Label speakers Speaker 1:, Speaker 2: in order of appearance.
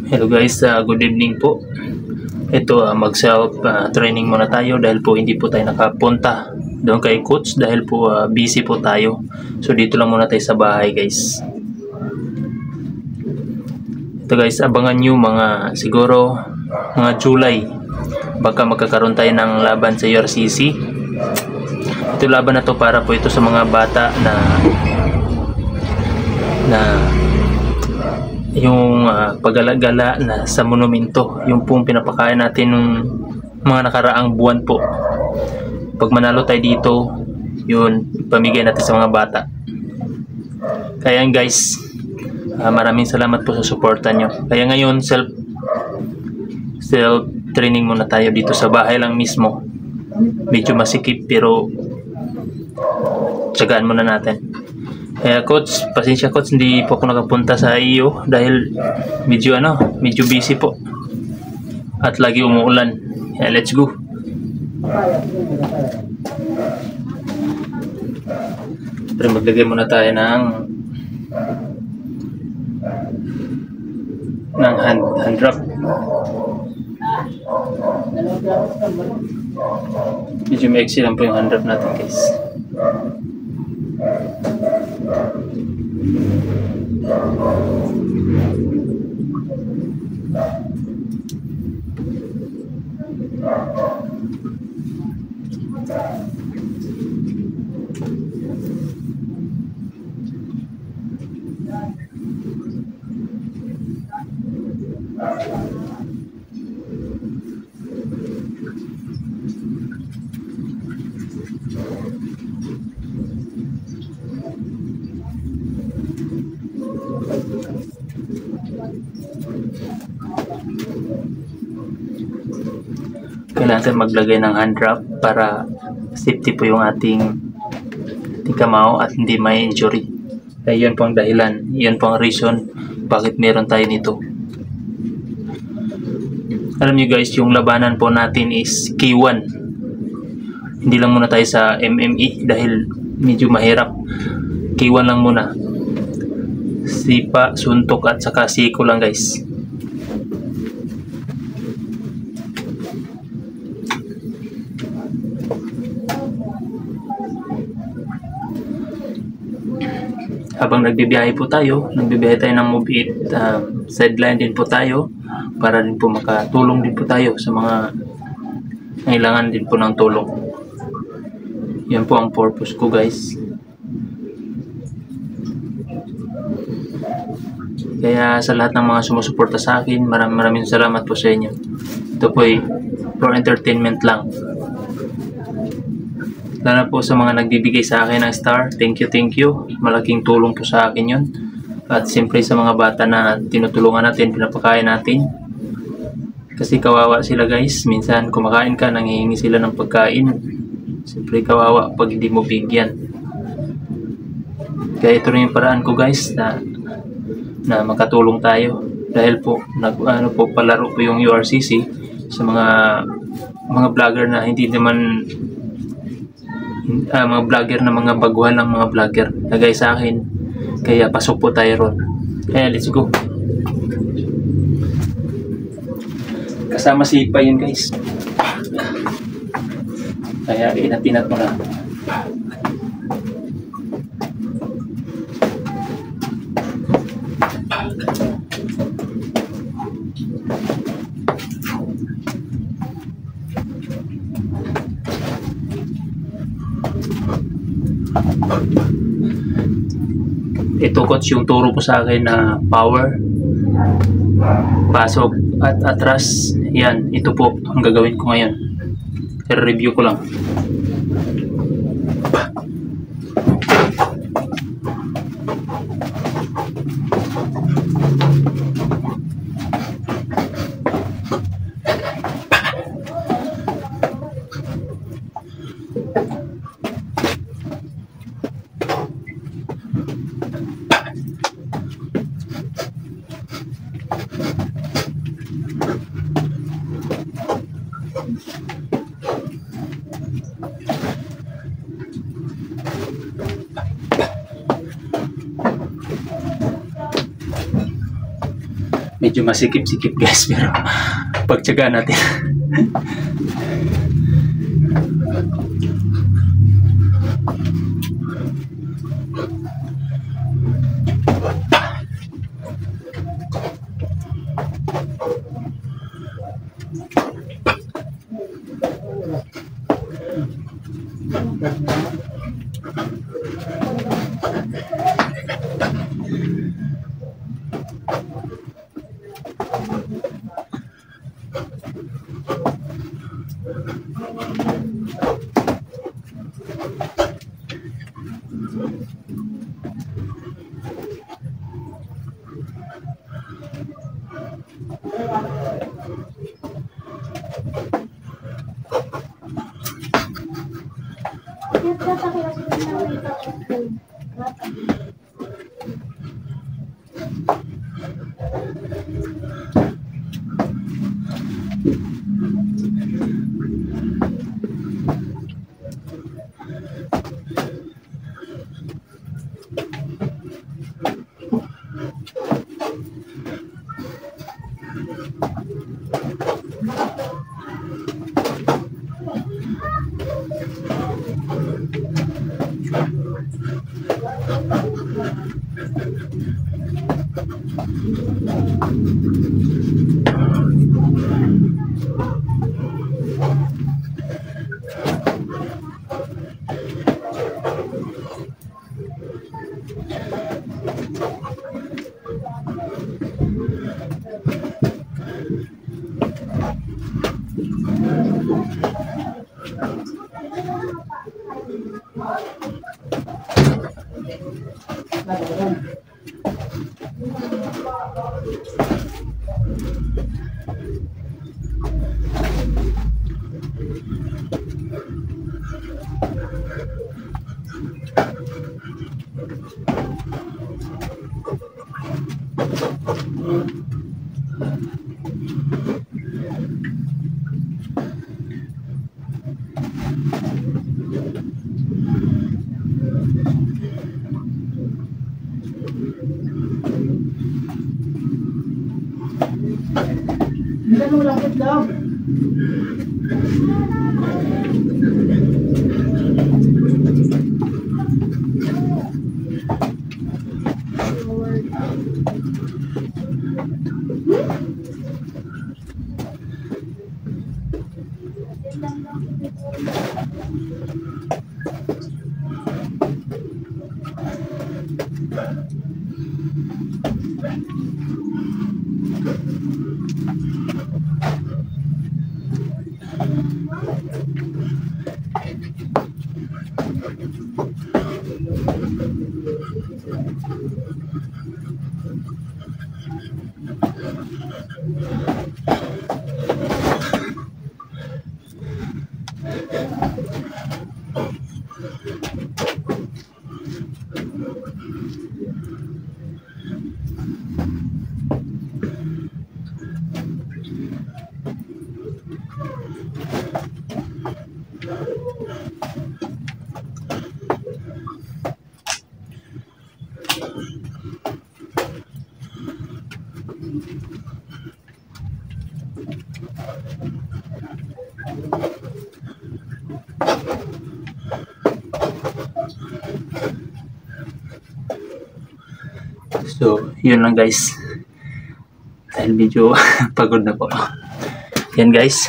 Speaker 1: Hello guys, good evening po. Ito, mag-self training muna tayo dahil po hindi po tayo nakapunta doon kay coach dahil po busy po tayo. So dito lang muna tayo sa bahay guys. Ito guys, abangan nyo siguro mga July. Baka magkakaroon tayo ng laban sa URCC. Ito laban na to para po ito sa mga bata na yung paggalagala na sa monumento, yung pong pinapakain natin nung mga nakaraang buwan po. Pag manalo tayo dito, yun, pamigay natin sa mga bata. Kaya guys, maraming salamat po sa suporta nyo. Kaya ngayon, self training muna tayo dito sa bahay lang mismo. Medyo masikip pero tsagaan muna natin. Kaya coach, pasensya coach, hindi po ako nakapunta sa iyo dahil medyo busy po. At lagi umuulan. Kaya let's go. Pero maglagay muna tayo ng hand wrap. Medyo maiksi lang po yung hand wrap natin guys. Kailangan natin maglagay ng hand wrap para safety po yung ating kamao at hindi may injury. Kaya yun po ang dahilan, yun po ang reason bakit meron tayo nito. Alam nyo guys, yung labanan po natin is K1. Hindi lang muna tayo sa MMA dahil medyo mahirap. K1 lang muna. Sipa, suntok at saka siko lang guys. Habang nagbibiyahe po tayo ng Move It, sideline din po tayo para din po makatulong din po tayo sa mga kailangan din po ng tulong. Yan po ang purpose ko guys. Kaya sa lahat ng mga sumusuporta sa akin, maraming salamat po sa inyo. Ito po ay for entertainment lang. Lalo po sa mga nagbibigay sa akin ng star, thank you. Malaking tulong po sa akin yun. At siyempre sa mga bata na tinutulungan natin, pinapakain natin. Kasi kawawa sila guys. Minsan kumakain ka, nanghihingi sila ng pagkain. Siyempre kawawa pag hindi mo bigyan. Kaya ito rin yung paraan ko guys na makatulong tayo. Dahil po, palaro po yung URCC sa mga vlogger na hindi naman mga vlogger na mga baguhan ng mga vlogger nagay sa akin, kaya pasok po tayo ron. Kaya let's go. Kasama si Ipa yun guys, kaya inat-inat mo na. Ito coach, yung turo po sa akin na power, pasok at atras. Yan, ito po ang gagawin ko ngayon. I-review ko lang. Medyo masikip-sikip guys, pero pagtyagaan natin.
Speaker 2: Ganun langit daw.
Speaker 1: So, yun lang guys. Dahil medyo pagod na po. Yan guys.